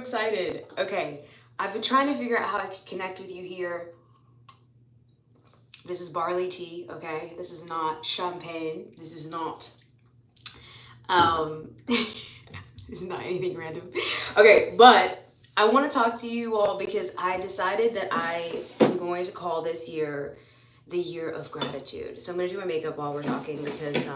excited. Okay, I've been trying to figure out how I can connect with you here. This is barley tea, okay? This is not champagne. This is not this is not anything random. Okay, but I want to talk to you all because I decided that I am going to call this year the year of gratitude. So I'm going to do my makeup while we're talking because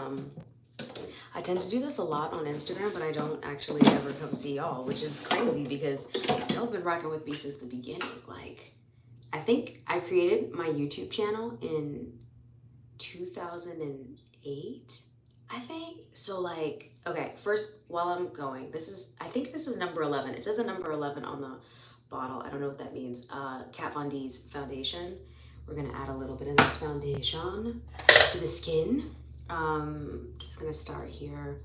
I tend to do this a lot on Instagram, but I don't actually ever come see y'all, which is crazy because y'all have been rocking with me since the beginning. Like, I think I created my YouTube channel in 2008, I think. So, like, okay, first, while I'm going, I think this is number 11. It says a number 11 on the bottle. I don't know what that means. Kat Von D's foundation. We're gonna add a little bit of this foundation to the skin. Just gonna start here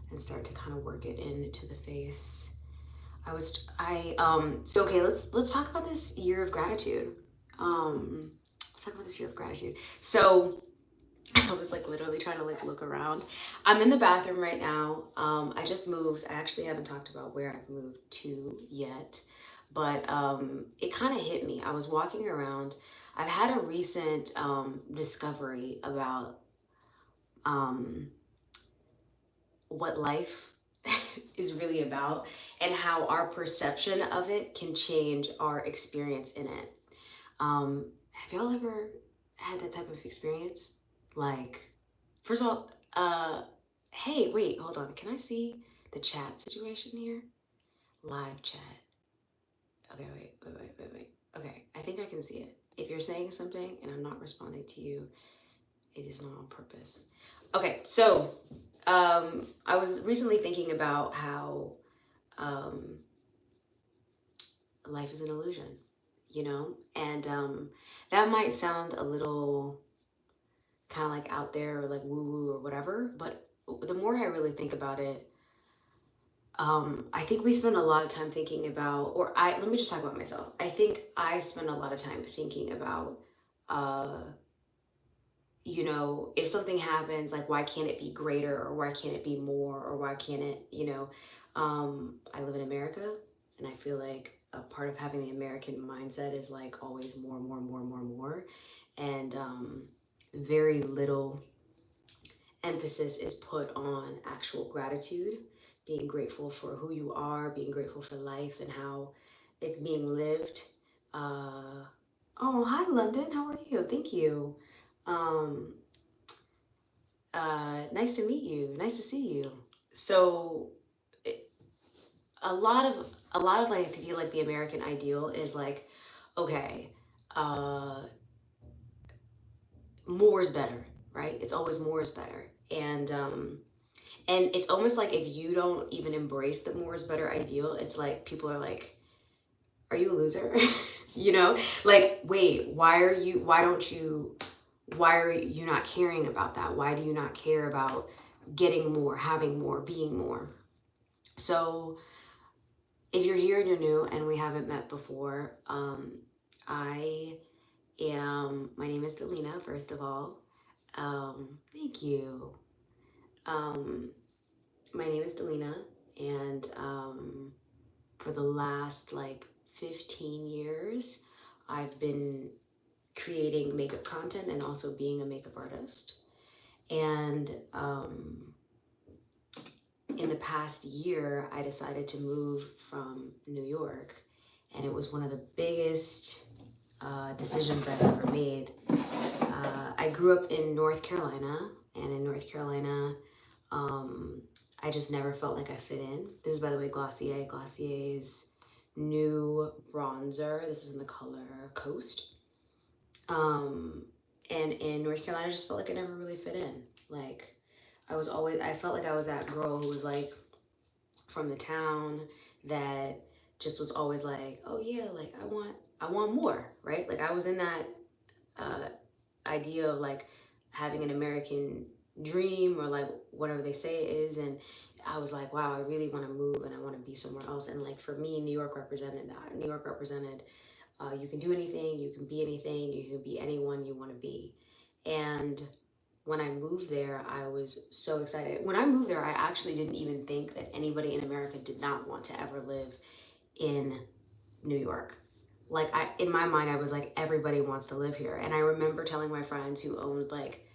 and start to kind of work it into the face. So okay, let's talk about this year of gratitude. Let's talk about this year of gratitude. So I was like literally trying to like look around. I'm in the bathroom right now. I just moved. I actually haven't talked about where I've moved to yet, but it kind of hit me. I was walking around. I've had a recent discovery about um, what life is really about and how our perception of it can change our experience in it. Have y'all ever had that type of experience? Like, first of all, hey, wait, hold on. Can I see the chat situation here? Live chat. Okay, wait. Okay, I think I can see it. If you're saying something and I'm not responding to you, it is not on purpose. Okay, so I was recently thinking about how um, life is an illusion, you know? And that might sound a little kind of like out there or like woo woo or whatever, but the more I really think about it, I think we spend a lot of time thinking about, let me just talk about myself. I think I spend a lot of time thinking about, uh, if something happens, like why can't it be greater or why can't it be more or why can't it, I live in America and I feel like a part of having the American mindset is like always more, more, more, more, more. And very little emphasis is put on actual gratitude, being grateful for who you are, being grateful for life and how it's being lived. Oh, hi, London. How are you? Thank you. Um, Nice to meet you. Nice to see you. So, it, a lot of like, I feel like the American ideal is like, okay, uh, more is better, right? It's always more is better, and it's almost like if you don't even embrace the more is better ideal, it's like people are like, "Are you a loser?" you know, like, wait, why are you not caring about that? Why do you not care about getting more, having more, being more? So, if you're here and you're new and we haven't met before, I my name is Delina, first of all. Thank you. Um, my name is Delina, and for the last like 15 years, I've been creating makeup content and also being a makeup artist. And in the past year, I decided to move from New York, and it was one of the biggest decisions I've ever made. I grew up in North Carolina, and in North Carolina, I just never felt like I fit in. This is, by the way, Glossier. Glossier's new bronzer. This is in the color Coast. And in North Carolina, I just felt like I never really fit in. Like, I felt like I was that girl who was like from the town that just was always like, oh yeah, like I want more, right? Like I was in that uh, idea of like having an American dream or like whatever they say it is, and I was like, wow, I really want to move and I want to be somewhere else. And like for me, New York represented that. New York represented you can do anything, you can be anything, you can be anyone you want to be. And when I moved there, I was so excited. When I moved there, I actually didn't even think that anybody in America did not want to ever live in New York. Like in my mind, I was like, everybody wants to live here. And I remember telling my friends who owned like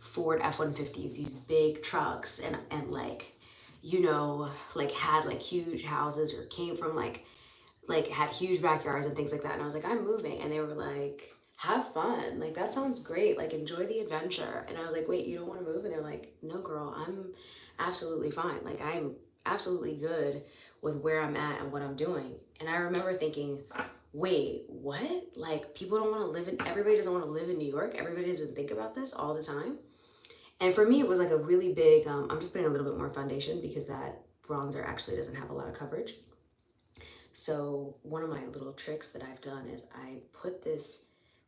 Ford F-150s, these big trucks, and like, you know, like had like huge houses or came from like had huge backyards and things like that. And I was like, I'm moving. And they were like, have fun. Like, that sounds great. Like, enjoy the adventure. And I was like, wait, you don't want to move? And they're like, no, girl, I'm absolutely fine. Like, I'm absolutely good with where I'm at and what I'm doing. And I remember thinking, wait, what? Like, people don't want to live in, everybody doesn't want to live in New York. Everybody doesn't think about this all the time. And for me, it was like a really big, I'm just putting a little bit more foundation because that bronzer actually doesn't have a lot of coverage. So one of my little tricks that I've done is I put this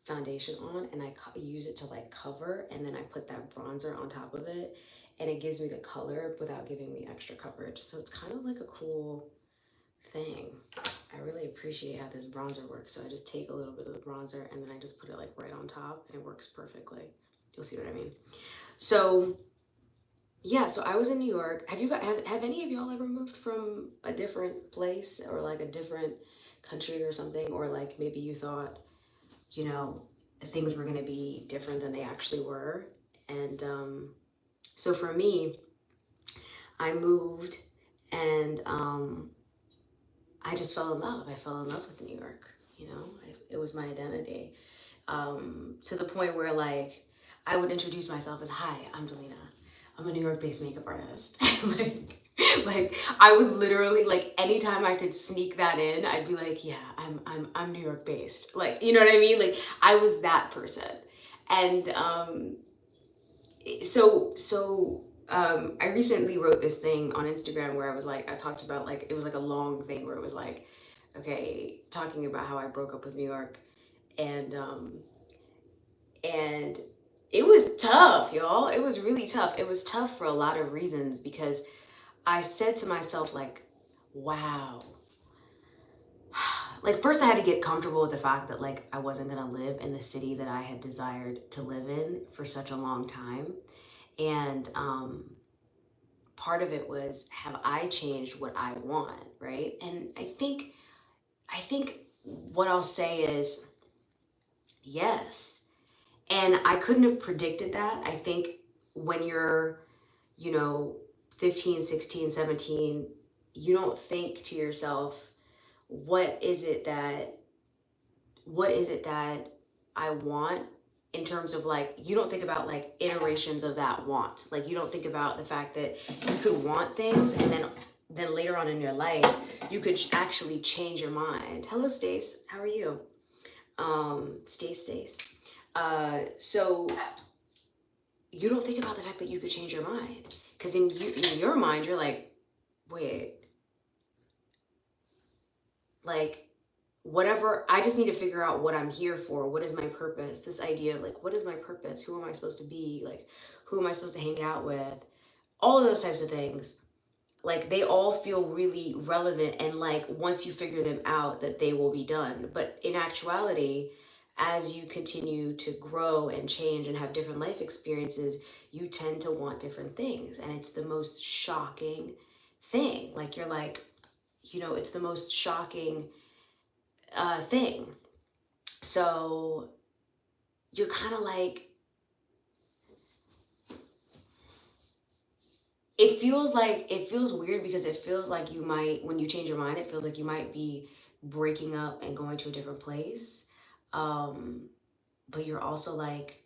foundation on and I use it to like cover, and then I put that bronzer on top of it, and it gives me the color without giving me extra coverage. So it's kind of like a cool thing. I really appreciate how this bronzer works. So I just take a little bit of the bronzer and then I just put it like right on top, and it works perfectly. You'll see what I mean. So yeah, so I was in New York. Have you got have any of y'all ever moved from a different place or like a different country or something? Or like maybe you thought, you know, things were gonna be different than they actually were. And so for me, I moved and I just fell in love. I fell in love with New York, you know, it was my identity. To the point where like I would introduce myself as, hi, I'm Delina. I'm a New York based makeup artist. like I would literally like anytime I could sneak that in, I'd be like, yeah, I'm New York based. Like, you know what I mean? Like I was that person. And I recently wrote this thing on Instagram where I was like, I talked about like, it was like a long thing where it was like, okay, talking about how I broke up with New York. And it was tough, y'all. It was really tough. It was tough for a lot of reasons because I said to myself, like, wow. Like, first, I had to get comfortable with the fact that, like, I wasn't going to live in the city that I had desired to live in for such a long time. And part of it was, have I changed what I want, right? And I think what I'll say is yes. And I couldn't have predicted that. I think when you're, you know, 15, 16, 17, you don't think to yourself, what is it that I want, in terms of like, you don't think about like iterations of that want. Like you don't think about the fact that you could want things and then later on in your life you could actually change your mind. Hello Stace, how are you? Stace. So you don't think about the fact that you could change your mind, because in your mind you're like, wait, like whatever, I just need to figure out what I'm here for. What is my purpose? This idea of like, what is my purpose? Who am I supposed to be? Like, who am I supposed to hang out with? All of those types of things. Like they all feel really relevant, and like once you figure them out that they will be done. But in actuality, as you continue to grow and change and have different life experiences, you tend to want different things. And it's the most shocking thing. Like you're like, you know, it's the most shocking thing. So you're kind of like, it feels weird because it feels like you might, when you change your mind, it feels like you might be breaking up and going to a different place. But you're also like,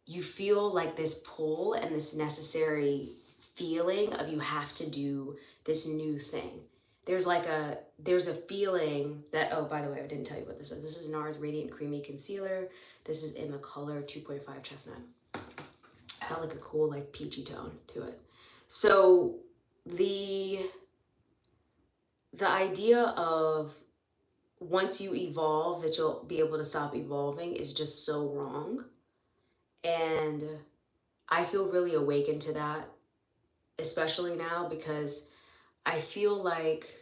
you feel like this pull and this necessary feeling of you have to do this new thing. There's a feeling that, oh, by the way, I didn't tell you what this is. This is NARS Radiant Creamy Concealer. This is in the color 2.5 Chestnut. It's got like a cool like peachy tone to it. So the idea of once you evolve that you'll be able to stop evolving is just so wrong. And I feel really awakened to that, especially now, because I feel like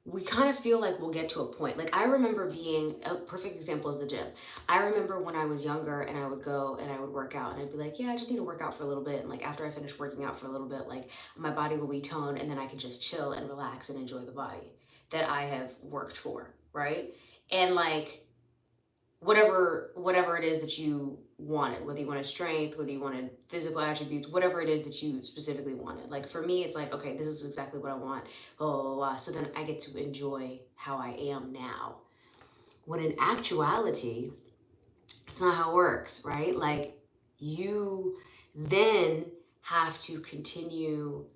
we kind of feel like we'll get to a point. Like, I remember being a perfect example is the gym. I remember when I was younger and I would go and I would work out and I'd be like, yeah, I just need to work out for a little bit. And like, after I finish working out for a little bit, like my body will be toned and then I can just chill and relax and enjoy the body that I have worked for. Right. And like, whatever it is that you wanted, whether you wanted strength, whether you wanted physical attributes, whatever it is that you specifically wanted. Like for me, it's like, okay, this is exactly what I want, blah, blah, blah, blah. So then I get to enjoy how I am now. When in actuality, it's not how it works, right? Like you then have to continue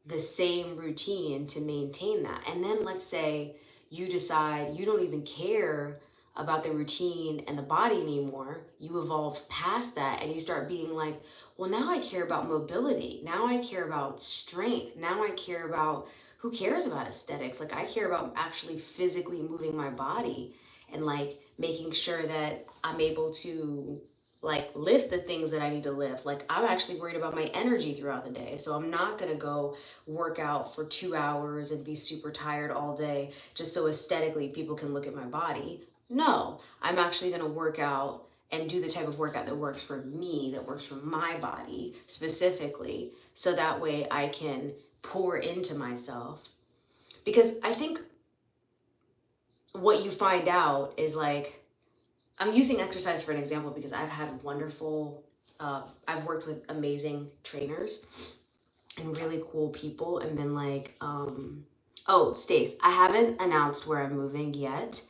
the same routine to maintain that. And then let's say you decide you don't even care about the routine and the body anymore. You evolve past that and you start being like, well, now I care about mobility. Now I care about strength. Now I care about, who cares about aesthetics? Like I care about actually physically moving my body and like making sure that I'm able to like lift the things that I need to lift. Like I'm actually worried about my energy throughout the day. So I'm not going to go work out for 2 hours and be super tired all day just so aesthetically people can look at my body. No, I'm actually going to work out and do the type of workout that works for me, that works for my body specifically, so that way I can pour into myself. Because I think what you find out is like, I'm using exercise for an example because I've had wonderful, I've worked with amazing trainers and really cool people and been like, oh, Stace, I haven't announced where I'm moving yet.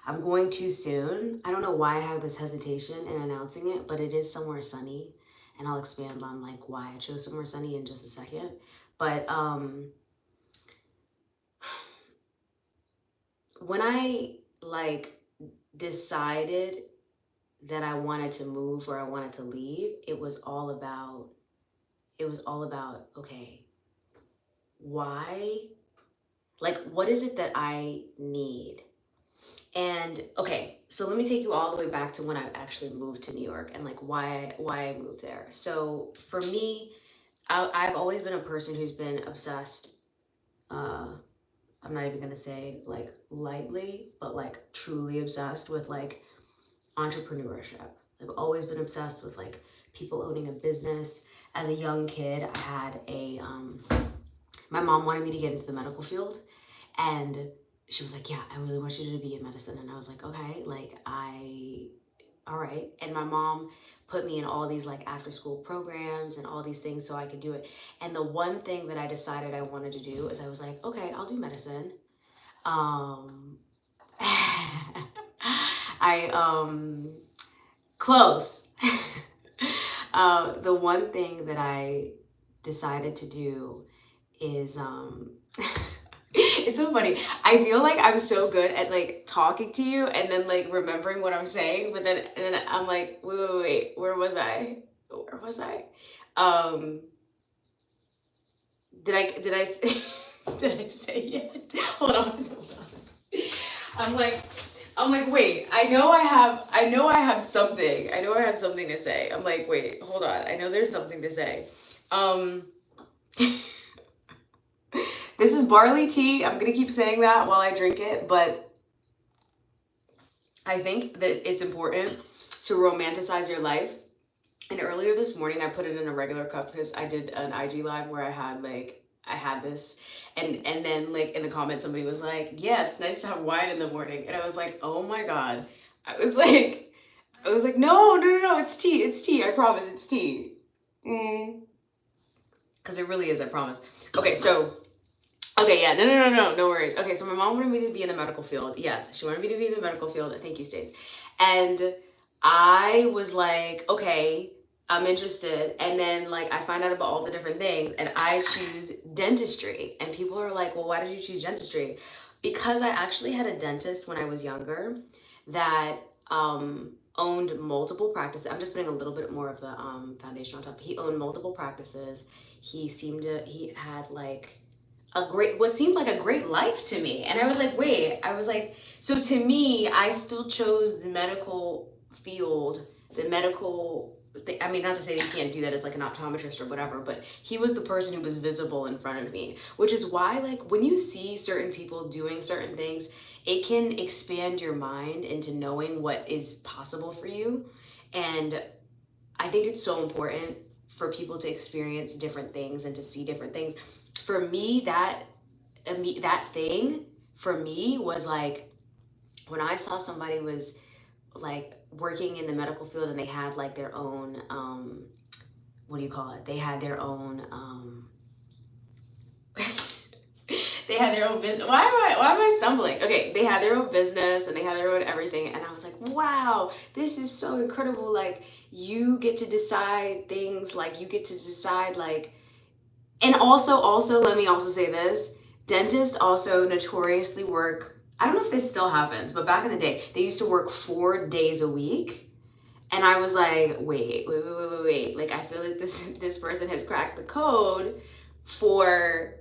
I'm going too soon. I don't know why I have this hesitation in announcing it, but it is somewhere sunny. And I'll expand on like why I chose somewhere sunny in just a second. But when I like decided that I wanted to move or I wanted to leave, it was all about, okay, why? Like, what is it that I need? And okay, so let me take you all the way back to when I actually moved to New York and like why I moved there. So for me, I've always been a person who's been obsessed. I'm not even gonna say like lightly, but like truly obsessed with like entrepreneurship. I've always been obsessed with like people owning a business. As a young kid, I had my mom wanted me to get into the medical field and she was like, yeah, I really want you to be in medicine. And I was like, okay, like all right. And my mom put me in all these like after school programs and all these things so I could do it. And the one thing that I decided I wanted to do is I was like, okay, I'll do medicine. Close. The one thing that I decided to do is it's so funny. I feel like I'm so good at like talking to you and then like remembering what I'm saying, but then and then I'm like, wait, where was I? Where was I? Um, did I say, did I say yet? Hold on. I'm like, wait, I know I have something. I know I have something to say. I'm like, wait, hold on. I know there's something to say. This is barley tea. I'm gonna keep saying that while I drink it, but I think that it's important to romanticize your life. And earlier this morning, I put it in a regular cup because I did an IG live where I had this, and then like in the comments somebody was like, yeah, it's nice to have wine in the morning, and I was like, oh my god, I was like no, it's tea, I promise, it's tea, because it really is, I promise. Okay, so okay, yeah, no worries. Okay, so my mom wanted me to be in the medical field. Yes, she wanted me to be in the medical field. Thank you, Stace. And I was like, okay, I'm interested. And then like I find out about all the different things and I choose dentistry. And people are like, well, why did you choose dentistry? Because I actually had a dentist when I was younger that owned multiple practices. I'm just putting a little bit more of the foundation on top. He owned multiple practices. He had like what seemed like a great life to me. And I was like, so to me, I still chose the medical field, the medical I mean, not to say that you can't do that as like an optometrist or whatever, but he was the person who was visible in front of me, which is why, like, when you see certain people doing certain things, it can expand your mind into knowing what is possible for you. And I think it's so important for people to experience different things and to see different things. For me, that thing for me was like when I saw somebody was like working in the medical field and they had like their own what do you call it? They had their own they had their own business. Why am I stumbling? Okay, they had their own business and they had their own everything, and I was like, wow, this is so incredible. Like, you get to decide things, like you get to decide like, and also let me also say this, dentists also notoriously work, I don't know if this still happens, but back in the day they used to work 4 days a week. And I was like, wait. Like, I feel like this person has cracked the code for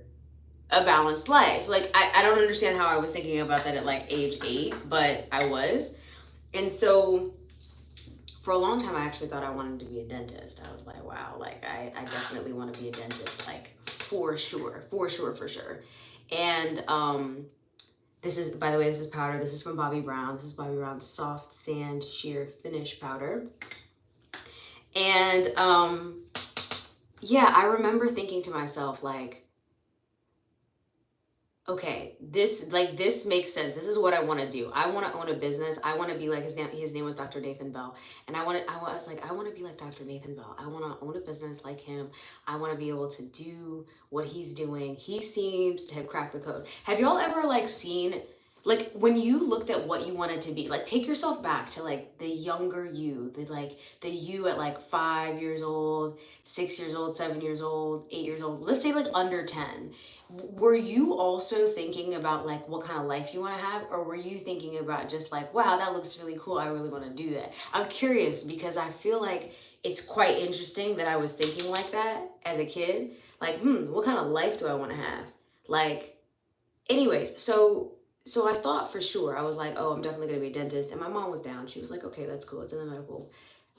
a balanced life. Like, I don't understand how I was thinking about that at like age 8, but I was. And so for a long time, I actually thought I wanted to be a dentist. I was like, wow, like I definitely want to be a dentist, like for sure. And this is, by the way, this is powder. This is from Bobbi Brown. This is Bobbi Brown's Soft Sand Sheer Finish Powder. And yeah, I remember thinking to myself, like, okay, this makes sense. This is what I want to do. I want to own a business. I want to be like his name was Dr. Nathan Bell. And I was like, I want to be like Dr. Nathan Bell. I want to own a business like him. I want to be able to do what he's doing. He seems to have cracked the code. Have y'all ever like seen, like, when you looked at what you wanted to be, like, take yourself back to like the younger you, the you at like 5 years old, 6 years old, 7 years old, 8 years old, let's say like under 10. Were you also thinking about like what kind of life you want to have, or were you thinking about just like, wow, that looks really cool, I really want to do that? I'm curious because I feel like it's quite interesting that I was thinking like that as a kid, like, what kind of life do I want to have? Like, anyways, so I thought for sure, I was like, oh, I'm definitely gonna be a dentist. And my mom was down. She was like, okay, that's cool. It's in the medical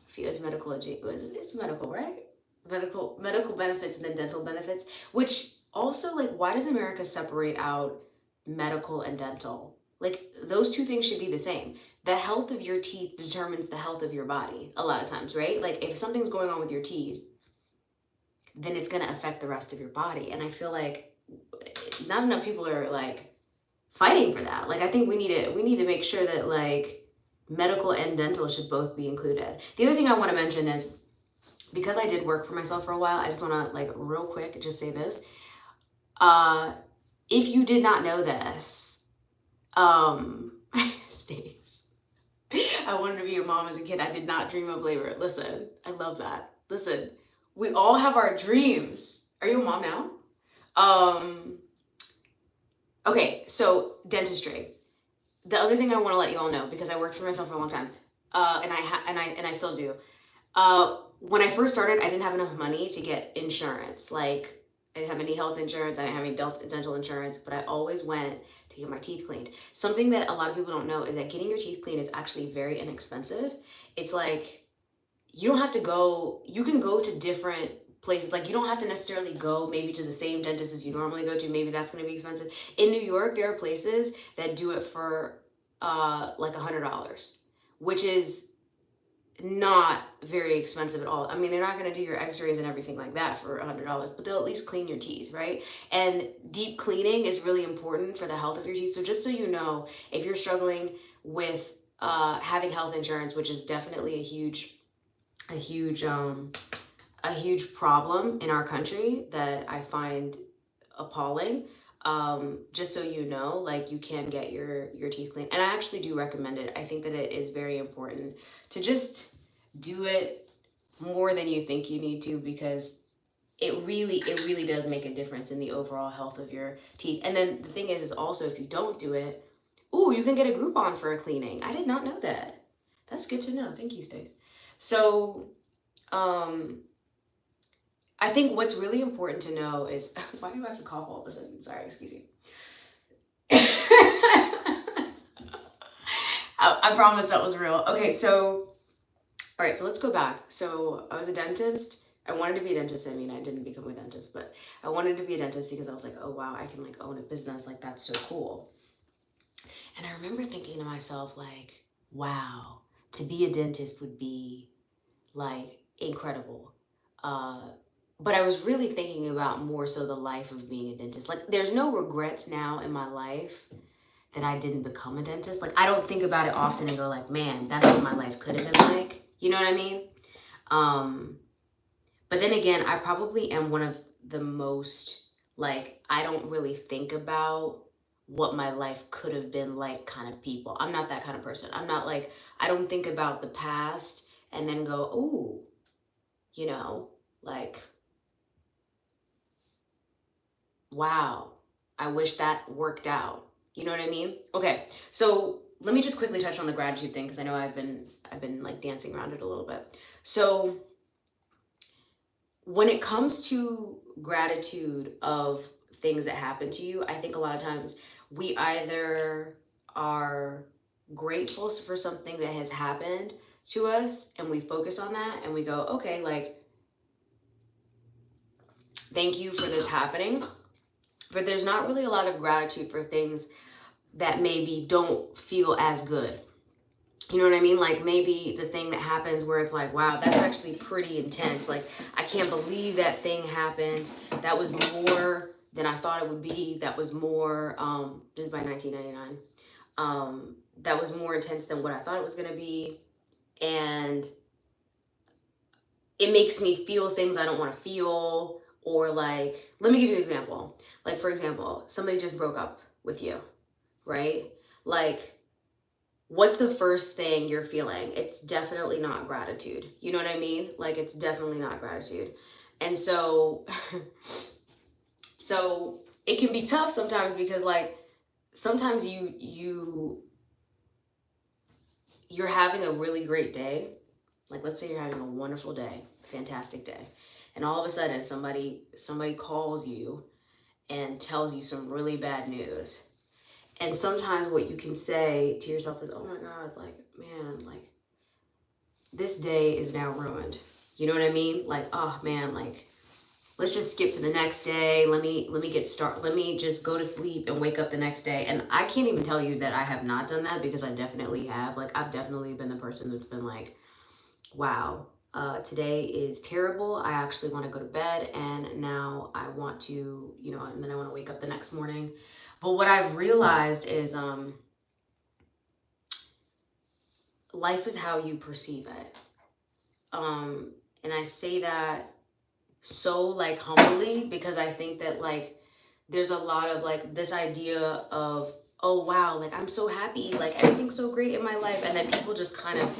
field. It's medical, right? Medical benefits and then dental benefits. Which also, like, why does America separate out medical and dental? Like, those two things should be the same. The health of your teeth determines the health of your body a lot of times, right? Like, if something's going on with your teeth, then it's gonna affect the rest of your body. And I feel like not enough people are like fighting for that. Like, I think we need to make sure that like medical and dental should both be included. The other thing I want to mention is, because I did work for myself for a while, I just want to like real quick just say this. If you did not know this, Stace, I wanted to be a mom as a kid. I did not dream of labor. Listen, I love that. Listen, we all have our dreams. Are you a mom now? Okay, so dentistry. The other thing I want to let you all know, because I worked for myself for a long time, and I still do. When I first started, I didn't have enough money to get insurance. Like, I didn't have any health insurance, I didn't have any dental insurance, but I always went to get my teeth cleaned. Something that a lot of people don't know is that getting your teeth cleaned is actually very inexpensive. It's like, you don't have to go, you can go to different places. Like, you don't have to necessarily go maybe to the same dentist as you normally go to. Maybe that's going to be expensive. In New York, there are places that do it for like $100, which is not very expensive at all. I mean, they're not going to do your x-rays and everything like that for $100, but they'll at least clean your teeth, right? And deep cleaning is really important for the health of your teeth. So just so you know, if you're struggling with having health insurance, which is definitely a huge problem in our country that I find appalling. Just so you know, like, you can get your teeth cleaned, and I actually do recommend it. I think that it is very important to just do it more than you think you need to, because it really does make a difference in the overall health of your teeth. And then the thing is also, if you don't do it, you can get a Groupon for a cleaning. I did not know that. That's good to know. Thank you, Stace. So, I think what's really important to know is, why do I have to cough all of a sudden? Sorry, excuse me. I promise that was real. Okay, so All right, so let's go back. So I was a dentist. I wanted to be a dentist. I mean, I didn't become a dentist, but I wanted to be a dentist because I was like, oh wow, I can like own a business. Like that's so cool. And I remember thinking to myself, like, wow, to be a dentist would be like incredible. Uh, but I was really thinking about more so the life of being a dentist. Like, there's no regrets now in my life that I didn't become a dentist. Like, I don't think about it often and go like, man, that's what my life could have been like. You know what I mean? Um, but then again, I probably am one of the most, like, I don't really think about what my life could have been like kind of people. I'm not that kind of person. I'm not like, I don't think about the past and then go, ooh, you know, like, wow, I wish that worked out. You know what I mean? Okay, so let me just quickly touch on the gratitude thing because I know I've been like dancing around it a little bit. So when it comes to gratitude of things that happen to you, I think a lot of times we either are grateful for something that has happened to us and we focus on that and we go, okay, like, thank you for this happening. But there's not really a lot of gratitude for things that maybe don't feel as good. You know what I mean? Like maybe the thing that happens where it's like, wow, that's actually pretty intense. Like, I can't believe that thing happened. That was more than I thought it would be. That was more, this is by 1999. That was more intense than what I thought it was going to be. And it makes me feel things I don't want to feel. Or like, let me give you an example. Like, for example, somebody just broke up with you, right? Like, what's the first thing you're feeling? It's definitely not gratitude. You know what I mean? Like, it's definitely not gratitude. And so, so it can be tough sometimes because like sometimes you're having a really great day. Like, let's say you're having a wonderful day, fantastic day, and all of a sudden somebody calls you and tells you some really bad news. And sometimes what you can say to yourself is, oh my God, like, man, like, this day is now ruined. You know what I mean? Like, oh man, like, let's just skip to the next day. Let me just go to sleep and wake up the next day. And I can't even tell you that I have not done that because I definitely have. Like, I've definitely been the person that's been like, wow, today is terrible. I actually want to go to bed and now I want to, you know, and then I want to wake up the next morning. But what I've realized is life is how you perceive it. And I say that so like humbly because I think that like there's a lot of like this idea of, oh wow, like I'm so happy, like everything's so great in my life, and then people just kind of,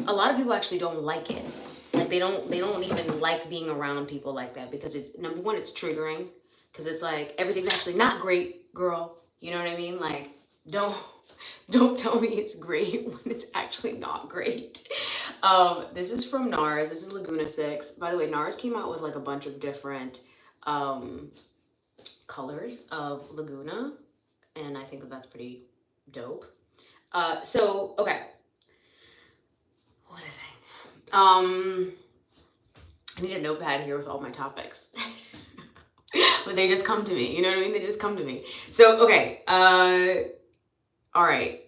a lot of people actually don't like it. Like they don't even like being around people like that because it's, number one, it's triggering because it's like everything's actually not great, girl. You know what I mean? Like, don't don't tell me it's great when it's actually not great. This is from NARS. This is Laguna 6. By the way, NARS came out with like a bunch of different um, colors of Laguna, and I think that that's pretty dope. So okay, what was I saying? I need a notepad here with all my topics. But they just come to me. You know what I mean? They just come to me. So okay. All right.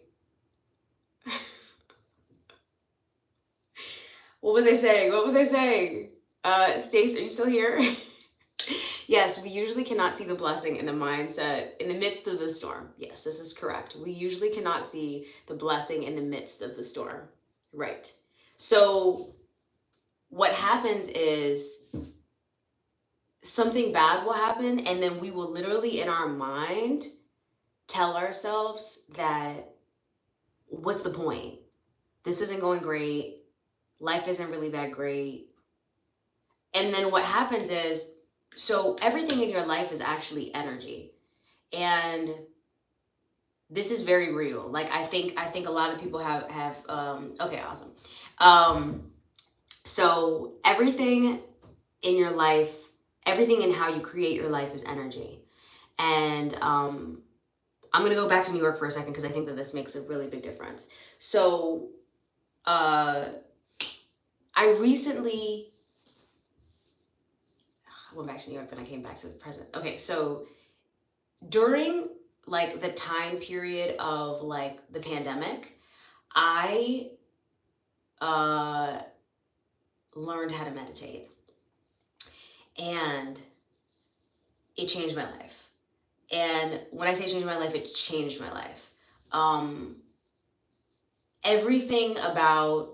What was I saying? What was I saying? Stace, are you still here? Yes, we usually cannot see the blessing in the mindset in the midst of the storm. Yes, this is correct. We usually cannot see the blessing in the midst of the storm. Right. So what happens is something bad will happen, and then we will literally in our mind tell ourselves that, what's the point? This isn't going great. Life isn't really that great. And then what happens is, so everything in your life is actually energy. And this is very real. Like, I think a lot of people have okay, awesome. So everything in your life, everything in how you create your life is energy. And I'm gonna go back to New York for a second because I think that this makes a really big difference. So I recently I went back to New York, then I came back to the present. Okay, so during like the time period of like the pandemic, I uh learned how to meditate, and it changed my life. And when I say changed my life, it changed my life. Um Everything about,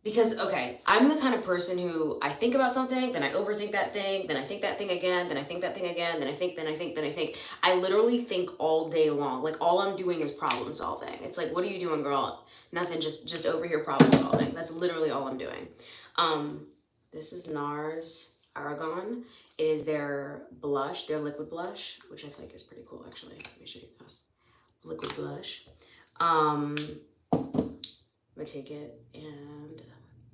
because okay, I'm the kind of person who I think about something, then I overthink that thing, then I think that thing again, then I think that thing again, then I think, then I think, then I think. I literally think all day long. Like all I'm doing is problem solving. It's like, what are you doing, girl? Nothing, just over here problem solving. That's literally all I'm doing. This is NARS Aragon. It is their blush, their liquid blush, which I think is pretty cool actually. Let me show you this. Liquid blush. I'm gonna take it and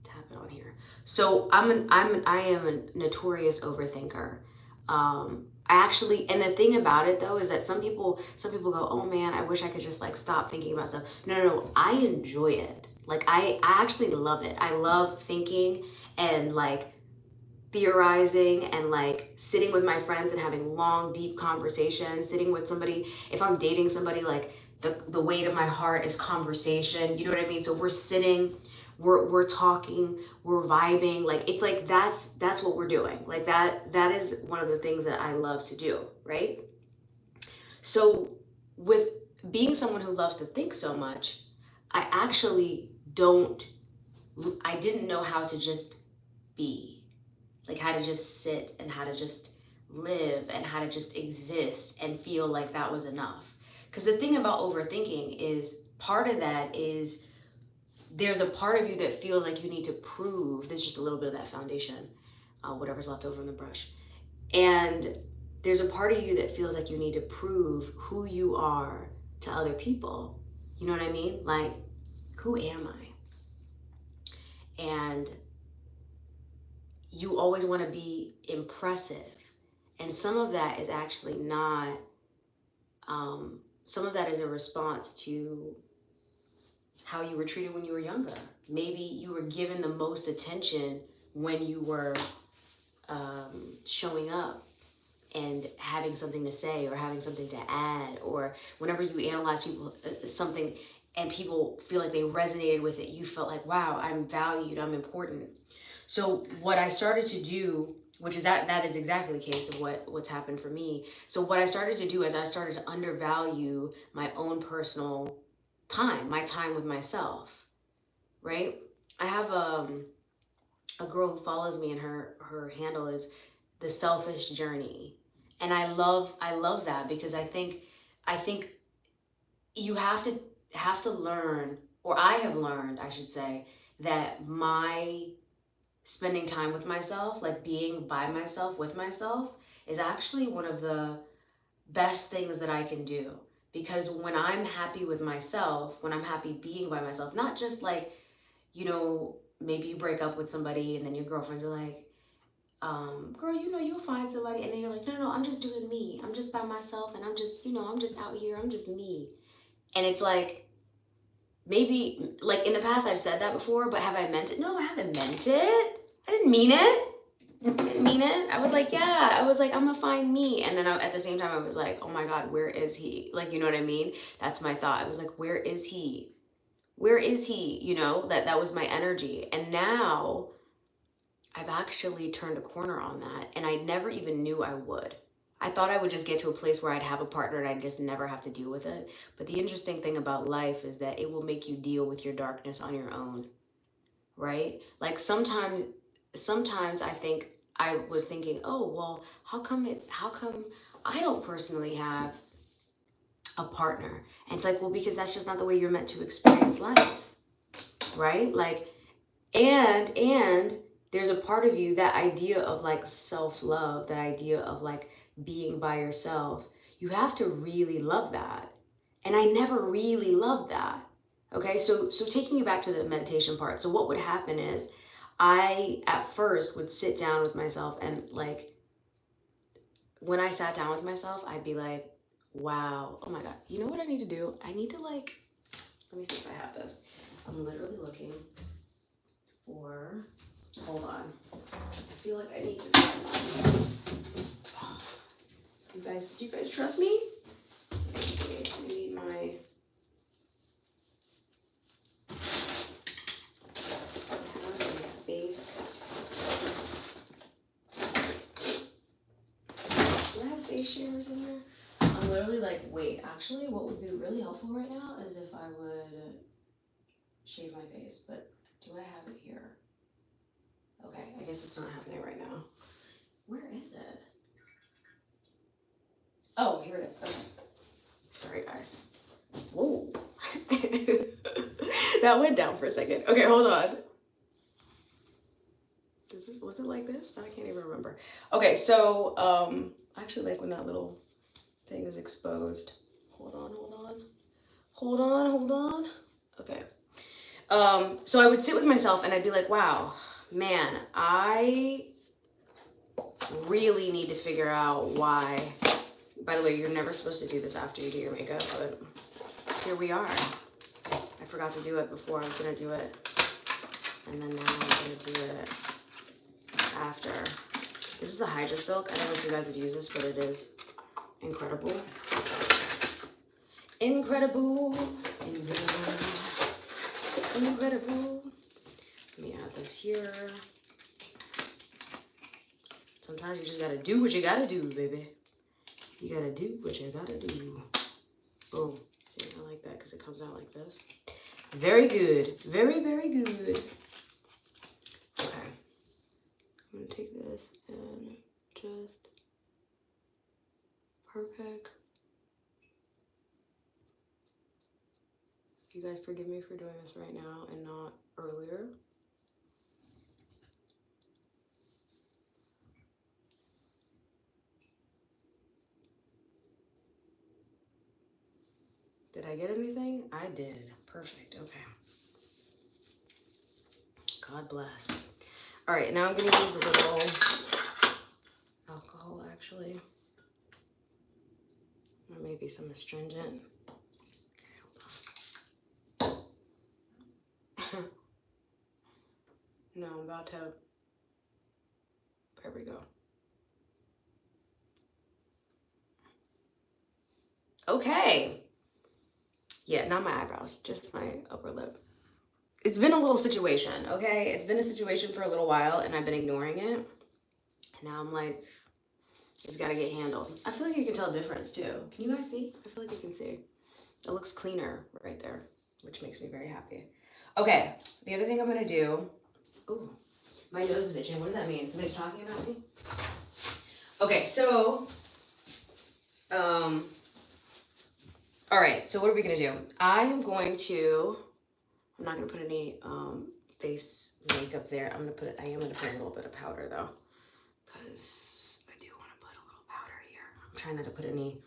tap it on here. So I am a notorious overthinker. I actually, and the thing about it though is that some people go, oh man, I wish I could just like stop thinking about stuff. No, I enjoy it. Like I actually love it. I love thinking and like theorizing and like sitting with my friends and having long deep conversations, sitting with somebody. If I'm dating somebody, like the weight of my heart is conversation, you know what I mean? So we're sitting, we're talking, we're vibing, like it's like that's what we're doing. Like that is one of the things that I love to do, right? So with being someone who loves to think so much, I actually don't I didn't know how to just be, like how to just sit and how to just live and how to just exist and feel like that was enough. Because the thing about overthinking is part of that is there's a part of you that feels like you need to prove. There's just a little bit of that foundation, whatever's left over in the brush. And there's a part of you that feels like you need to prove who you are to other people. You know what I mean? Like, who am I? And you always want to be impressive. And some of that is actually not, some of that is a response to how you were treated when you were younger. Maybe you were given the most attention when you were showing up and having something to say or having something to add, or whenever you analyze people something and people feel like they resonated with it, you felt like, wow, I'm valued, I'm important. So what I started to do, which is that is exactly the case of what's happened for me. So what I started to do is I started to undervalue my own personal time, my time with myself, right? I have a girl who follows me, and her handle is The Selfish Journey. And I love that, because I think you have to learn, or I have learned, I should say, that my spending time with myself, like being by myself with myself, is actually one of the best things that I can do. Because when I'm happy with myself, when I'm happy being by myself, not just like, you know, maybe you break up with somebody and then your girlfriends are like, girl, you know, you'll find somebody, and then you're like, no, I'm just doing me. I'm just by myself, and I'm just, you know, I'm just out here, I'm just me. And it's like, maybe, like in the past I've said that before, but have I meant it? No, I haven't meant it. I didn't mean it. I didn't mean it. I was like, yeah, I was like, I'm gonna find me. And then at the same time, I was like, oh my God, where is he? Like, you know what I mean? That's my thought. I was like, where is he? Where is he? You know, that was my energy. And now I've actually turned a corner on that. And I never even knew I would. I thought I would just get to a place where I'd have a partner and I'd just never have to deal with it. But the interesting thing about life is that it will make you deal with your darkness on your own, right? Like sometimes I think I was thinking, oh, well, how come I don't personally have a partner? And it's like, well, because that's just not the way you're meant to experience life, right? Like, and there's a part of you, that idea of like self-love, that idea of like being by yourself, you have to really love that. And I never really loved that. Okay, so taking you back to the meditation part. So what would happen is I at first would sit down with myself, and like when I sat down with myself, I'd be like, wow, oh my God, you know what I need to do? I need to like, let me see if I have this. I'm literally looking. for, hold on. I feel like I need to find mine. Do you guys trust me? Let's see, I need my face. Do I have face shears in here? I'm literally like, wait, actually what would be really helpful right now is if I would shave my face, but do I have it here? Okay, I guess it's not happening right now. Where is it? Oh, here it is. Okay. Sorry, guys. Whoa. That went down for a second. Okay, hold on. Was it like this? I can't even remember. Okay, so I actually like when that little thing is exposed. Hold on. Okay. So I would sit with myself and I'd be like, wow, man, I really need to figure out why. By the way, you're never supposed to do this after you do your makeup, but here we are. I forgot to do it before I was gonna do it. And then now I'm gonna do it after. This is the Hydra Silk. I don't know if you guys have used this, but it is incredible. Incredible. Let me add this here. Sometimes you just gotta do what you gotta do, baby. You gotta do what you gotta do. Boom. See, I like that because it comes out like this. Very good. Very, very good. Okay. I'm gonna take this and just perfect. You guys forgive me for doing this right now and not earlier. Did I get anything? I did. Perfect. Okay. God bless. All right, now I'm going to use a little alcohol, actually. Or maybe some astringent. Okay, hold on. No, I'm about to... There we go. Okay. Yeah, not my eyebrows, just my upper lip. It's been a little situation, okay? It's been a situation for a little while and I've been ignoring it. And now I'm like, it's gotta get handled. I feel like you can tell a difference too. Can you guys see? I feel like you can see. It looks cleaner right there, which makes me very happy. Okay, the other thing I'm gonna do, ooh, my nose is itching. What does that mean? Somebody's talking about me? Okay, so, all right, so what are we gonna do? I'm not gonna put any face makeup there. I am gonna put a little bit of powder though, because I do wanna put a little powder here. I'm trying not to put any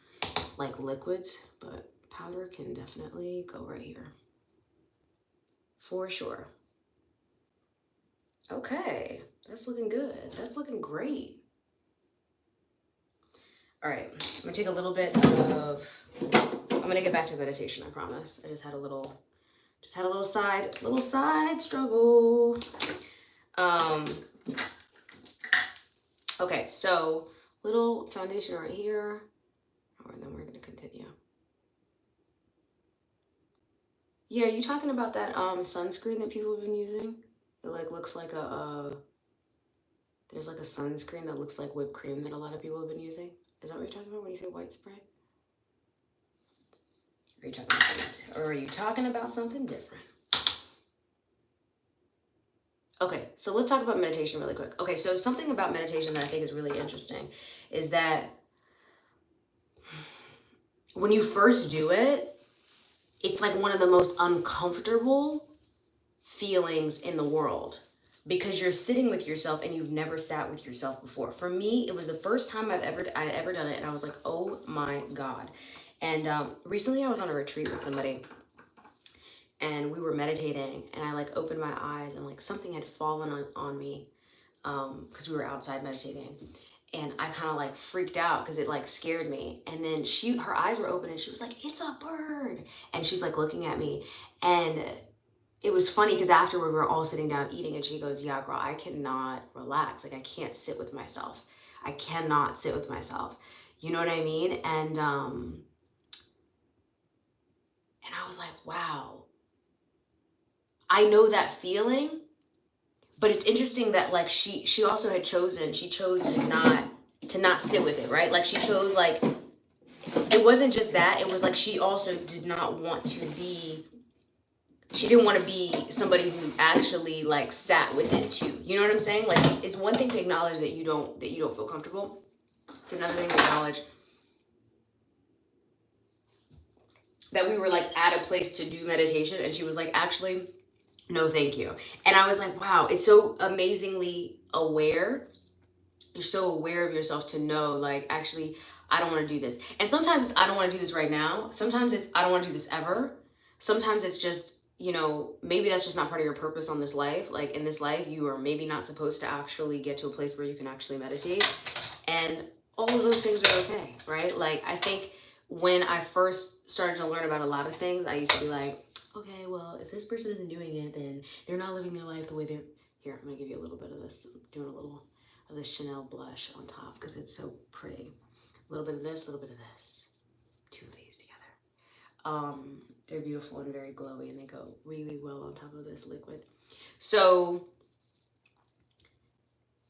like liquids, but powder can definitely go right here. For sure. Okay, that's looking good. That's looking great. All right, I'm gonna take a little bit of, I'm gonna get back to meditation, I promise. I just had a little side struggle. Okay, so little foundation right here, and then we're gonna continue. Yeah, you talking about that sunscreen that people have been using? It like looks like there's like a sunscreen that looks like whipped cream that a lot of people have been using. Is that what you're talking about when you say white spray? Are you talking about something different? Okay, so let's talk about meditation really quick. Okay, so something about meditation that I think is really interesting is that when you first do it, it's like one of the most uncomfortable feelings in the world because you're sitting with yourself and you've never sat with yourself before. For me, it was the first time I'd ever done it, and I was like, oh my God. And recently I was on a retreat with somebody and we were meditating and I like opened my eyes and like something had fallen on me because we were outside meditating. And I kind of like freaked out because it like scared me. And then her eyes were open and she was like, it's a bird. And she's like looking at me. And it was funny because afterward we were all sitting down eating, and she goes, yeah, girl, I cannot relax. Like, I can't sit with myself. I cannot sit with myself. You know what I mean? And I was like, wow, I know that feeling. But it's interesting that like she also had chosen, she chose to not sit with it, right? Like she chose, like, it wasn't just that, it was like she also did not want to be, she didn't want to be somebody who actually like sat with it too. You know what I'm saying? Like it's one thing to acknowledge that you don't feel comfortable. It's another thing to acknowledge that we were like at a place to do meditation, and she was like, actually, no, thank you. And I was like, wow, it's so amazingly aware. You're so aware of yourself to know, like, actually, I don't want to do this. And sometimes it's, I don't want to do this right now. Sometimes it's, I don't want to do this ever. Sometimes it's just, you know, maybe that's just not part of your purpose on this life. Like in this life, you are maybe not supposed to actually get to a place where you can actually meditate. And all of those things are okay, right? Like, I think when I first started to learn about a lot of things, I used to be like, okay, well, if this person isn't doing it, then they're not living their life the way they're. Here, I'm gonna give you a little bit of this. I'm doing a little of this Chanel blush on top because it's so pretty. A little bit of this, a little bit of this. Two of these together. They're beautiful and very glowy, and they go really well on top of this liquid. So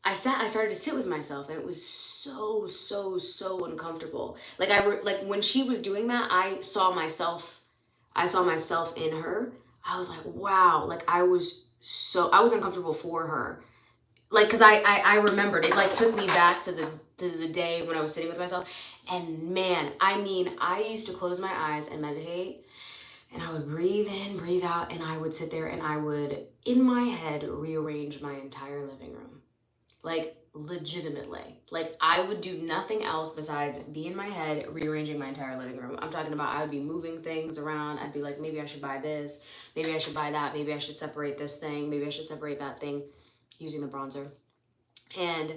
I started to sit with myself, and it was so uncomfortable. Like like when she was doing that, I saw myself in her. I was like, wow, like I was uncomfortable for her. Like, cause I remembered it, like took me back to the day when I was sitting with myself. And man, I mean, I used to close my eyes and meditate, and I would breathe in, breathe out, and I would sit there and I would, in my head, rearrange my entire living room. Like, legitimately. Like, I would do nothing else besides be in my head rearranging my entire living room. I'm talking about, I would be moving things around. I'd be like, maybe I should buy this, maybe I should buy that, maybe I should separate this thing, maybe I should separate that thing, using the bronzer. And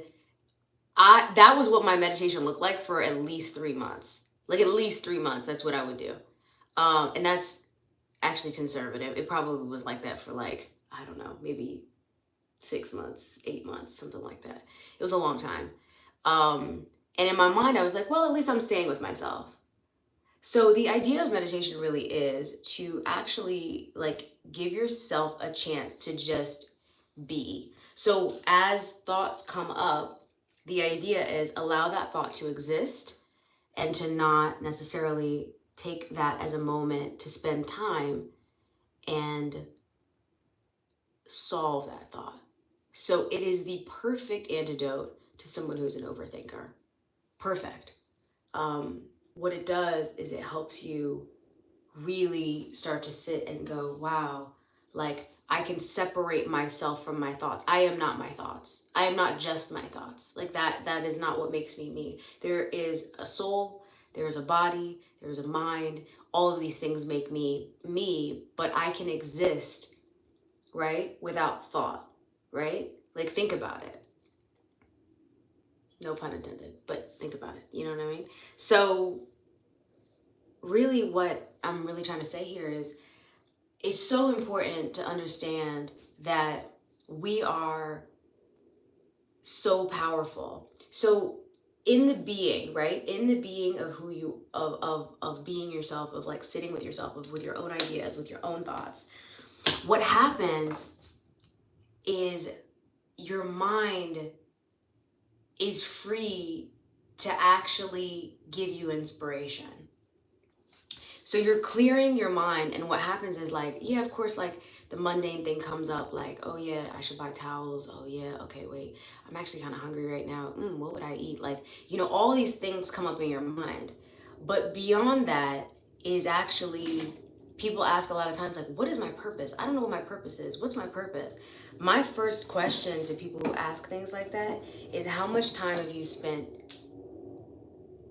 that was what my meditation looked like for at least 3 months. Like, at least 3 months, that's what I would do. And that's actually conservative. It probably was like that for like, I don't know, maybe 6 months, 8 months, something like that. It was a long time. And in my mind, I was like, well, at least I'm staying with myself. So the idea of meditation really is to actually like give yourself a chance to just be. So as thoughts come up, the idea is allow that thought to exist and to not necessarily take that as a moment to spend time and solve that thought. So it is the perfect antidote to someone who's an overthinker. Perfect. What it does is it helps you really start to sit and go, wow, like I can separate myself from my thoughts. I am not my thoughts. I am not just my thoughts. Like that is not what makes me me. There is a soul, there's a body, there's a mind. All of these things make me me, but I can exist, right? Without thought, right? Like think about it. No pun intended, but think about it. You know what I mean? So really what I'm really trying to say here is it's so important to understand that we are so powerful. So in the being, right? In the being of who you of being yourself, of like sitting with yourself, of with your own ideas, with your own thoughts, what happens is your mind is free to actually give you inspiration. So you're clearing your mind, and what happens is like, yeah, of course, like the mundane thing comes up, like, oh yeah, I should buy towels. Oh yeah, okay, wait, I'm actually kind of hungry right now. What would I eat? Like, you know, all these things come up in your mind. But beyond that is actually, people ask a lot of times, like, what is my purpose? I don't know what my purpose is. What's my purpose? My first question to people who ask things like that is, how much time have you spent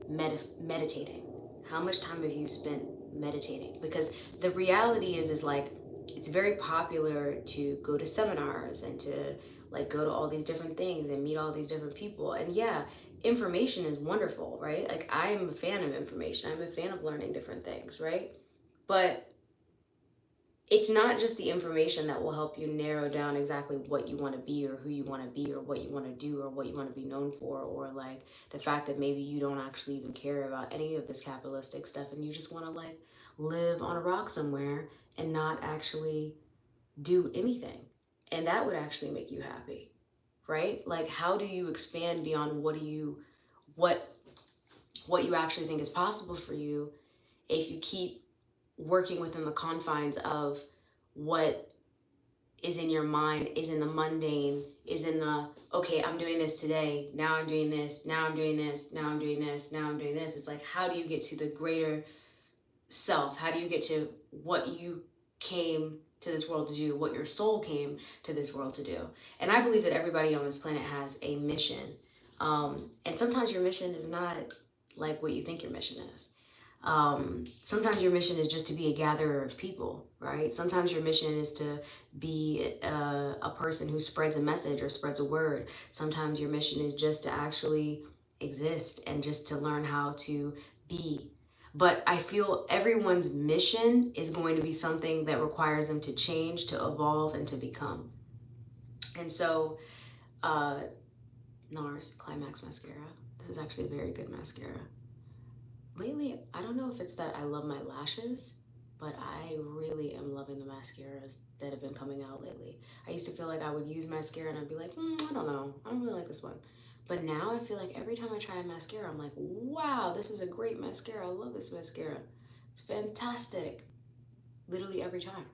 meditating? How much time have you spent meditating? Because the reality is like, it's very popular to go to seminars and to like go to all these different things and meet all these different people. And yeah, information is wonderful, right? Like I'm a fan of information. I'm a fan of learning different things, right? But it's not just the information that will help you narrow down exactly what you want to be or who you want to be or what you want to do or what you want to be known for, or like the fact that maybe you don't actually even care about any of this capitalistic stuff and you just want to like live on a rock somewhere and not actually do anything. And that would actually make you happy, right? Like how do you expand beyond what what you actually think is possible for you if you keep working within the confines of what is in your mind, is in the mundane, is in the, okay, I'm doing this today, now I'm doing this, now I'm doing this, now I'm doing this, now I'm doing this. It's like, how do you get to the greater self? How do you get to what you came to this world to do, what your soul came to this world to do? And I believe that everybody on this planet has a mission. And sometimes your mission is not like what you think your mission is. Sometimes your mission is just to be a gatherer of people, right? Sometimes your mission is to be a person who spreads a message or spreads a word. Sometimes your mission is just to actually exist and just to learn how to be. But I feel everyone's mission is going to be something that requires them to change, to evolve, and to become. And so, NARS Climax Mascara. This is actually a very good mascara. Lately, I don't know if it's that I love my lashes, but I really am loving the mascaras that have been coming out lately. I used to feel like I would use mascara and I'd be like, I don't know, I don't really like this one. But now I feel like every time I try a mascara, I'm like, wow, this is a great mascara. I love this mascara. It's fantastic. Literally every time.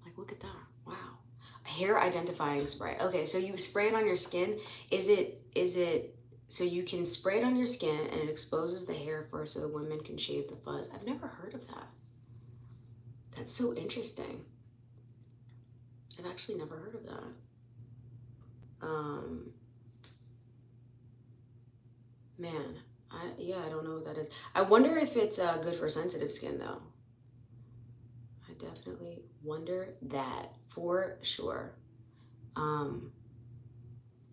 Like, look at that. Wow. Hair identifying spray. Okay, so you spray it on your skin. Is it so you can spray it on your skin and it exposes the hair first so the women can shave the fuzz? I've never heard of that. That's so interesting. I've actually never heard of that. Man, I don't know what that is. I wonder if it's good for sensitive skin though. I definitely wonder that for sure.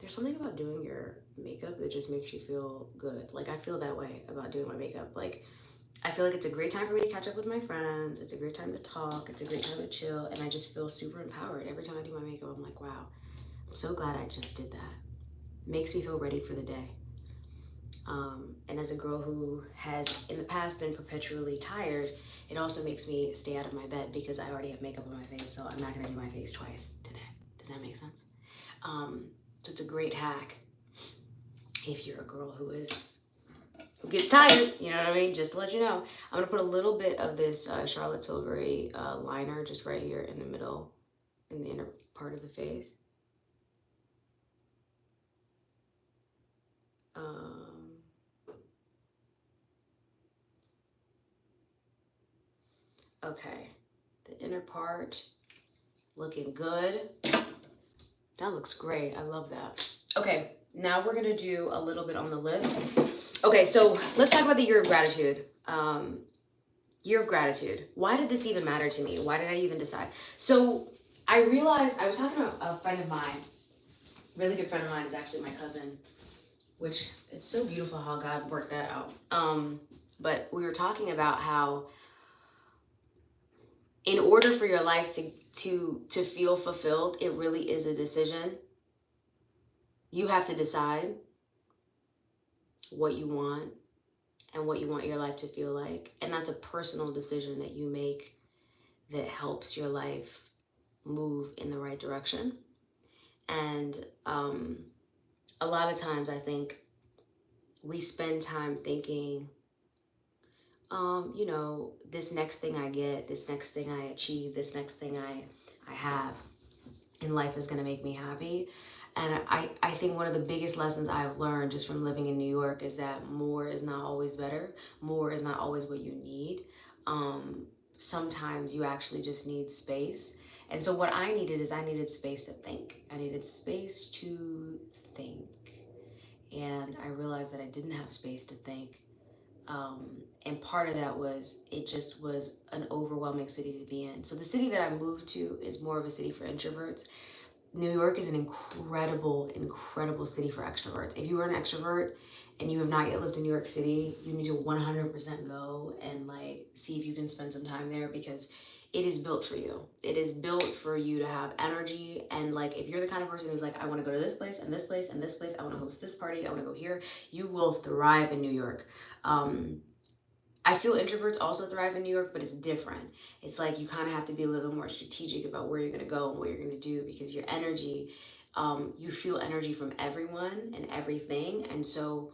There's something about doing your makeup that just makes you feel good. Like I feel that way about doing my makeup. Like I feel like it's a great time for me to catch up with my friends. It's a great time to talk. It's a great time to chill. And I just feel super empowered. Every time I do my makeup, I'm like, wow, I'm so glad I just did that. It makes me feel ready for the day. And as a girl who has in the past been perpetually tired, it also makes me stay out of my bed because I already have makeup on my face. So I'm not going to do my face twice today. Does that make sense? So it's a great hack if you're a girl who gets tired, you know what I mean? Just to let you know, I'm gonna put a little bit of this Charlotte Tilbury liner just right here in the middle, in the inner part of the face. Okay, the inner part looking good. That looks great. I love that. Okay, now we're gonna do a little bit on the lip. Okay, so let's talk about the year of gratitude. Year of gratitude. Why did this even matter to me? Why did I even decide? So I realized I was talking to a friend of mine. Really good friend of mine is actually my cousin, which it's so beautiful how God worked that out. But we were talking about how in order for your life to feel fulfilled, it really is a decision. You have to decide what you want and what you want your life to feel like. And that's a personal decision that you make that helps your life move in the right direction. And a lot of times I think we spend time thinking, this next thing I get, this next thing I achieve, this next thing I have in life is going to make me happy. And I think one of the biggest lessons I've learned just from living in New York is that more is not always better. More is not always what you need. Sometimes you actually just need space. And so what I needed space to think. I needed space to think. And I realized that I didn't have space to think. And part of that was, it just was an overwhelming city to be in. So the city that I moved to is more of a city for introverts. New York is an incredible, incredible city for extroverts. If you are an extrovert and you have not yet lived in New York City, you need to 100% go and like see if you can spend some time there, because it is built for you. It is built for you to have energy. And like, if you're the kind of person who's like, I want to go to this place and this place and this place, I want to host this party, I want to go here, you will thrive in New York. I feel introverts also thrive in New York, but it's different. It's like you kind of have to be a little more strategic about where you're going to go and what you're going to do, because your energy, you feel energy from everyone and everything. And so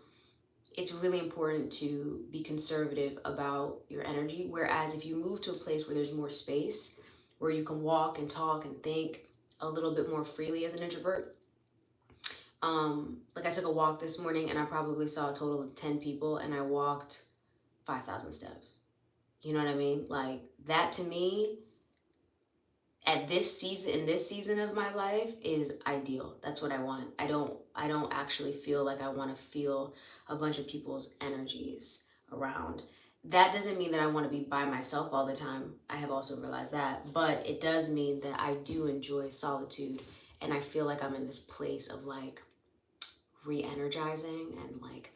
it's really important to be conservative about your energy. Whereas if you move to a place where there's more space, where you can walk and talk and think a little bit more freely as an introvert. Like I took a walk this morning and I probably saw a total of 10 people and I walked 5,000 steps. You know what I mean? Like that to me at this season, in this season of my life, is ideal. That's what I want. I don't actually feel like I want to feel a bunch of people's energies around. That doesn't mean that I want to be by myself all the time. I have also realized that, but it does mean that I do enjoy solitude, and I feel like I'm in this place of like re-energizing and like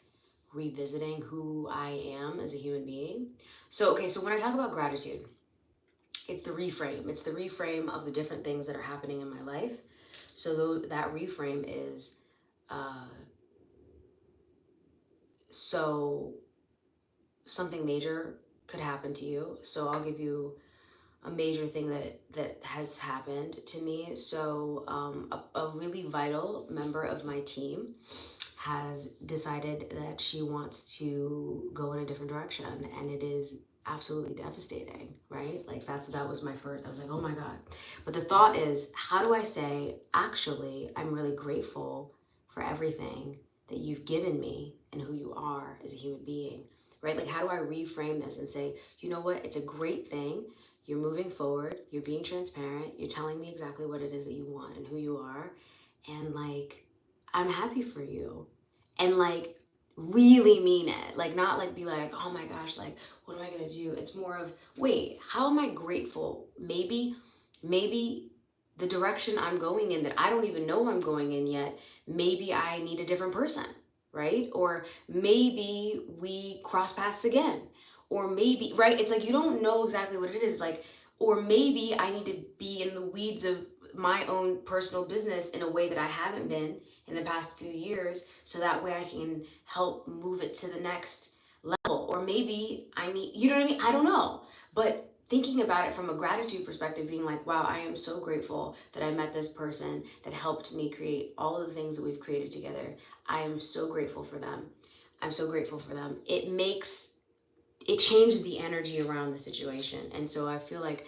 revisiting who I am as a human being. So, okay, so when I talk about gratitude, it's the reframe. It's the reframe of the different things that are happening in my life. So that reframe is, so something major could happen to you. So I'll give you a major thing that has happened to me. So a really vital member of my team has decided that she wants to go in a different direction, and it is absolutely devastating, right? Like that was my first, I was like, oh my God. But the thought is, how do I say, actually, I'm really grateful for everything that you've given me and who you are as a human being, right? Like, how do I reframe this and say, you know what, it's a great thing. You're moving forward, you're being transparent, you're telling me exactly what it is that you want and who you are. And like, I'm happy for you. And like, really mean it. Like, not like be like, oh my gosh, like, what am I gonna do? It's more of, wait, how am I grateful? Maybe the direction I'm going in that I don't even know I'm going in yet, maybe I need a different person, right? Or maybe we cross paths again. Or maybe, right? It's like you don't know exactly what it is. Like, or maybe I need to be in the weeds of my own personal business in a way that I haven't been in the past few years, so that way I can help move it to the next level. Or maybe I need, you know what I mean? I don't know. But thinking about it from a gratitude perspective, being like, wow, I am so grateful that I met this person that helped me create all of the things that we've created together. I am so grateful for them. I'm so grateful for them. It changes the energy around the situation. And so I feel like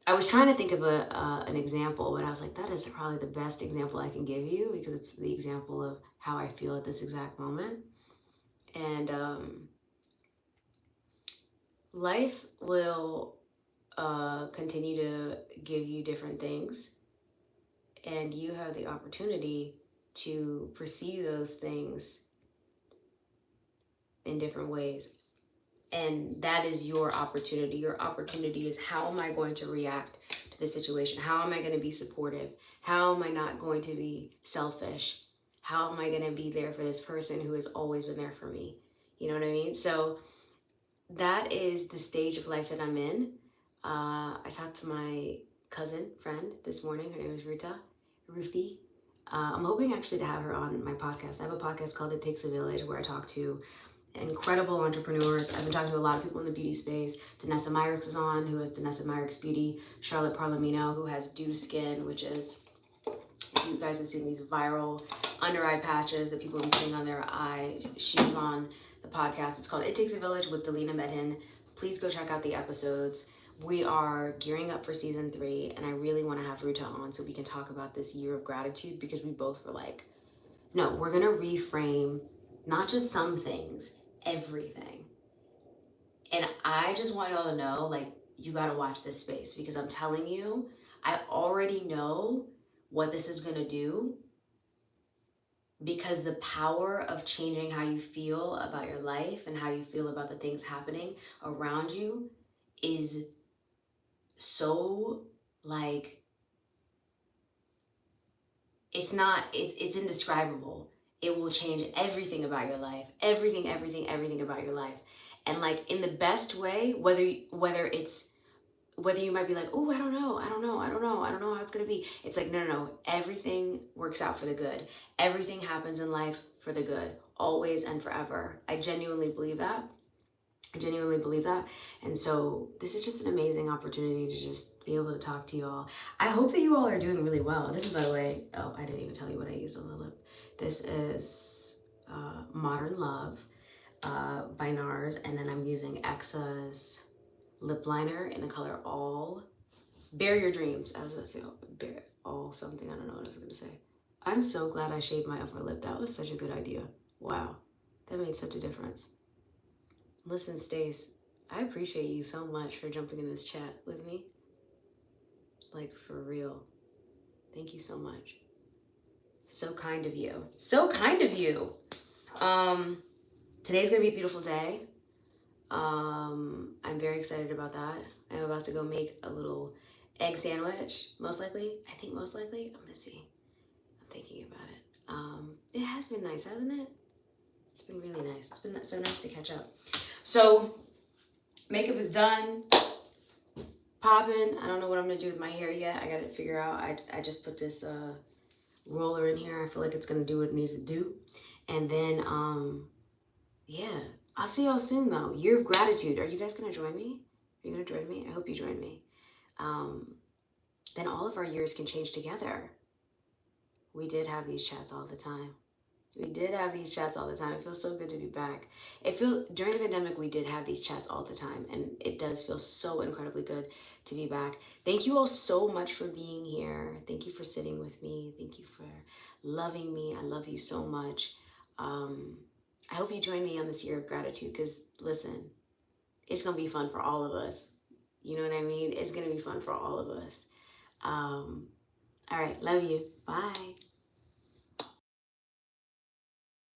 I was trying to think of an example, but I was like, that is probably the best example I can give you, because it's the example of how I feel at this exact moment. And life will continue to give you different things, and you have the opportunity to perceive those things in different ways. And that is your opportunity. Your opportunity is, how am I going to react to the situation? How am I going to be supportive? How am I not going to be selfish? How am I going to be there for this person who has always been there for me? You know what I mean? So that is the stage of life that I'm in. I talked to my cousin friend this morning. Her name is Ruthie. I'm hoping actually to have her on my podcast. I have a podcast called It Takes a Village, where I talk to incredible entrepreneurs. I've been talking to a lot of people in the beauty space. Danessa Myricks is on, who has Danessa Myricks Beauty. Charlotte Parlamino, who has Dew Skin, which is, if you guys have seen these viral under eye patches that people have been putting on their eye, she was on the podcast. It's called It Takes a Village with Delina Medhin. Please go check out the episodes. We are gearing up for season 3, and I really want to have Ruta on so we can talk about this year of gratitude, because we both were like, no, we're going to reframe not just some things, everything. And I just want y'all to know, like, you got to watch this space, because I'm telling you, I already know what this is going to do, because the power of changing how you feel about your life and how you feel about the things happening around you is so, like, it's indescribable. It will change everything about your life, everything about your life. And like in the best way, whether you might be like, oh, I don't know how it's gonna be. It's like, no, everything works out for the good. Everything happens in life for the good, always and forever. I genuinely believe that. I genuinely believe that. And so this is just an amazing opportunity to just be able to talk to you all. I hope that you all are doing really well. This is, by the way, oh, I didn't even tell you what I used on the lip. This is Modern Love by NARS. And then I'm using Exa's lip liner in the color All. Bare Your Dreams. I was going to say bare, all something. I don't know what I was going to say. I'm so glad I shaved my upper lip. That was such a good idea. Wow. That made such a difference. Listen, Stace, I appreciate you so much for jumping in this chat with me. Like, for real. Thank you so much. So kind of you. So kind of you. Today's gonna be a beautiful day. I'm very excited about that. I'm about to go make a little egg sandwich, most likely. I think most likely. I'm gonna see. I'm thinking about it. It has been nice, hasn't it? It's been really nice. It's been so nice to catch up. So, makeup is done, popping. I don't know what I'm gonna do with my hair yet. I gotta figure out. I just put this roller in here. I feel like it's gonna do what it needs to do. And then, yeah, I'll see y'all soon though. Year of Gratitude. Are you guys gonna join me? Are you gonna join me? I hope you join me. Then all of our years can change together. We did have these chats all the time. We did have these chats all the time. It feels so good to be back. During the pandemic, we did have these chats all the time, and it does feel so incredibly good to be back. Thank you all so much for being here. Thank you for sitting with me. Thank you for loving me. I love you so much. I hope you join me on this year of gratitude, because listen, it's gonna be fun for all of us. You know what I mean? It's gonna be fun for all of us. All right, love you. Bye.